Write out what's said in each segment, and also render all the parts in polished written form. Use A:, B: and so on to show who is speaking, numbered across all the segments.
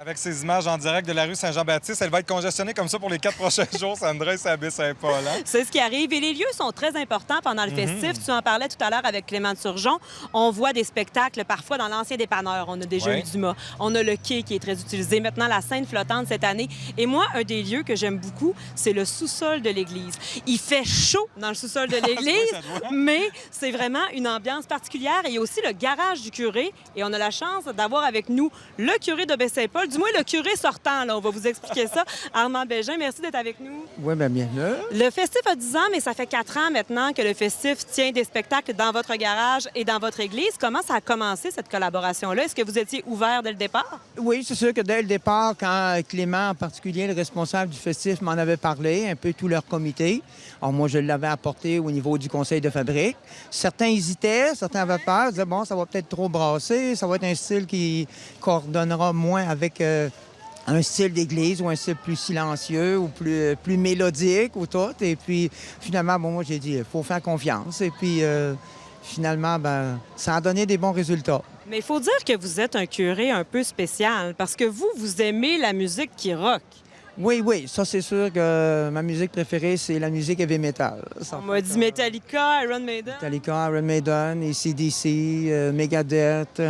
A: Avec ces images en direct de la rue Saint-Jean-Baptiste, elle va être congestionnée comme ça pour les 4 prochains jours, Sandra, et ça baisse Saint-Paul. Hein?
B: C'est ce qui arrive. Et les lieux sont très importants pendant le festif. Tu en parlais tout à l'heure avec Clément de Surgeon. On voit des spectacles parfois dans l'ancien dépanneur. On a déjà
A: Oui.
B: eu du mât. On a le quai qui est très utilisé. Maintenant, la scène flottante cette année. Et moi, un des lieux que j'aime beaucoup, c'est le sous-sol de l'église. Il fait chaud dans le sous-sol de l'église,
A: ça doit.
B: mais c'est vraiment une ambiance particulière. Et il y a aussi le garage du curé. Et on a la chance d'avoir avec nous le curé de Baie-Saint-Paul, du moins le curé sortant, là. On va vous expliquer ça. Armand Bégin, merci d'être avec nous.
C: Oui, bien, bienvenue.
B: Le festif a 10 ans, mais ça fait 4 ans maintenant que le festif tient des spectacles dans votre garage et dans votre église. Comment ça a commencé, cette collaboration-là? Est-ce que vous étiez ouvert dès le départ?
C: Oui, c'est sûr que dès le départ, quand Clément, en particulier, le responsable du festif, m'en avait parlé, un peu tout leur comité. Alors, moi, je l'avais apporté au niveau du conseil de fabrique. Certains hésitaient, certains avaient peur, disaient, bon, ça va peut-être trop brasser, ça va être un style qui coordonnera moins avec un style d'église ou un style plus silencieux ou plus mélodique ou tout. Et puis, finalement, bon, moi, j'ai dit, il faut faire confiance. Et puis, finalement, ben, ça a donné des bons résultats.
B: Mais il faut dire que vous êtes un curé un peu spécial parce que vous aimez la musique qui rock.
C: Oui, oui, ça, c'est sûr que ma musique préférée, c'est la musique heavy metal.
B: On m'a dit Metallica, Iron Maiden.
C: Metallica, Iron Maiden, AC/DC, Megadeth.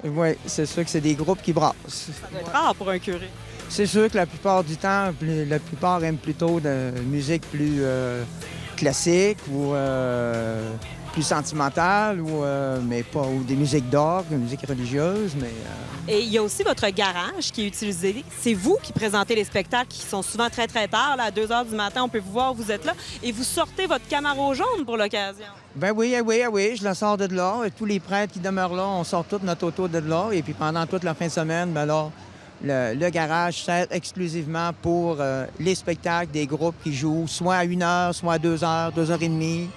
C: Oui, c'est sûr que c'est des groupes qui brassent.
B: Ça doit être rare pour un curé.
C: C'est sûr que la plupart du temps, la plupart aiment plutôt de musique plus classique ou plus sentimentale, mais pas ou des musiques d'orgue, des musiques religieuses, mais...
B: Et il y a aussi votre garage qui est utilisé. C'est vous qui présentez les spectacles qui sont souvent très, très tard. Là, à 2 h du matin, on peut vous voir, vous êtes là. Et vous sortez votre Camaro jaune pour l'occasion.
C: Ben oui, oui, oui, je la sors de là. Et tous les prêtres qui demeurent là, on sort toute notre auto de là. Et puis pendant toute la fin de semaine, ben là, le garage sert exclusivement pour les spectacles des groupes qui jouent soit à 1 h, soit à 2 h, 2 h 30.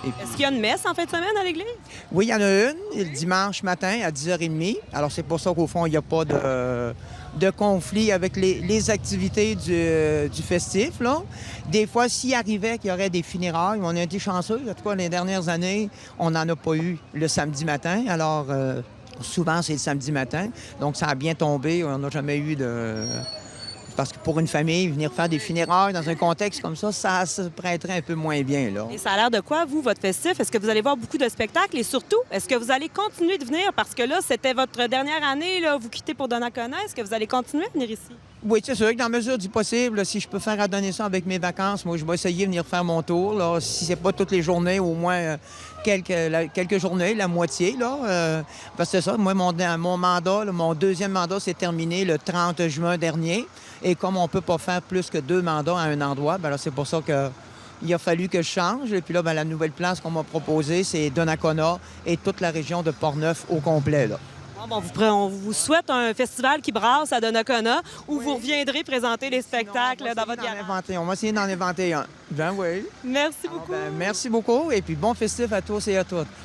B: Est-ce qu'il y a une messe en fin de semaine à l'église?
C: Oui, il y en a une, le dimanche matin à 10 h 30. Alors, c'est pour ça qu'au fond, il n'y a pas de conflit avec les activités du festif, là. Des fois, s'il arrivait qu'il y aurait des funérailles, on a été chanceux. En tout cas, les dernières années, on n'en a pas eu le samedi matin. Alors, souvent, c'est le samedi matin. Donc, ça a bien tombé. On n'a jamais eu de... Parce que pour une famille, venir faire des funérailles dans un contexte comme ça se prêterait un peu moins bien, là.
B: Et ça a l'air de quoi, vous, votre festif? Est-ce que vous allez voir beaucoup de spectacles? Et surtout, est-ce que vous allez continuer de venir? Parce que là, c'était votre dernière année, là, vous quittez pour Donnacona. Est-ce que vous allez continuer à venir ici?
C: Oui, c'est sûr que dans la mesure du possible, là, si je peux faire adonner ça avec mes vacances, moi, je vais essayer de venir faire mon tour. Là. Si c'est pas toutes les journées, au moins quelques journées, la moitié. Là, parce que c'est ça, moi, mon mandat, là, mon deuxième mandat s'est terminé le 30 juin dernier. Et comme on peut pas faire plus que 2 mandats à un endroit, bien là, c'est pour ça qu'il a fallu que je change. Et puis là, bien, la nouvelle place qu'on m'a proposée, c'est Donnacona et toute la région de Portneuf au complet, là.
B: Bon, on vous souhaite un festival qui brasse à Donnacona où vous reviendrez présenter les spectacles dans votre garage.
C: On va essayer d'en inventer un. Ben oui.
B: Merci beaucoup.
C: Ben, merci beaucoup et puis bon festif à tous et à toutes.